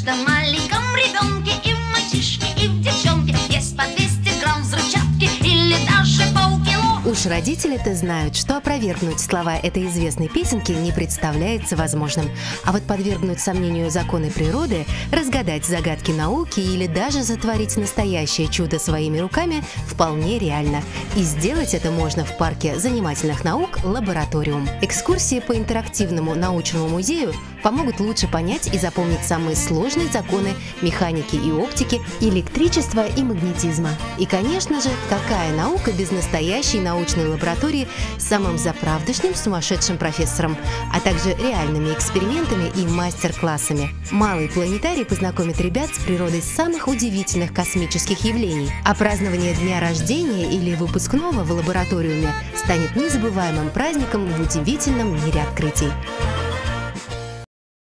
каждом маленьком ребенке, и в мальчишке, и в девчонке, есть по 200 грамм взрывчатки или даже полкило. Уж родители-то знают, что опровергнуть слова этой известной песенки не представляется возможным. А вот подвергнуть сомнению законы природы, разгадать загадки науки или даже затворить настоящее чудо своими руками вполне реально. И сделать это можно в парке занимательных наук «Лабораториум». Экскурсии по интерактивному научному музею помогут лучше понять и запомнить самые сложные законы механики и оптики, электричества и магнетизма. И, конечно же, какая наука без настоящей научной лаборатории с самым заправдышним сумасшедшим профессором, а также реальными экспериментами и мастер-классами. Малый планетарий познакомит ребят с природой самых удивительных космических явлений, а празднование дня рождения или выпускного в лабораториуме станет незабываемым праздником в удивительном мире открытий.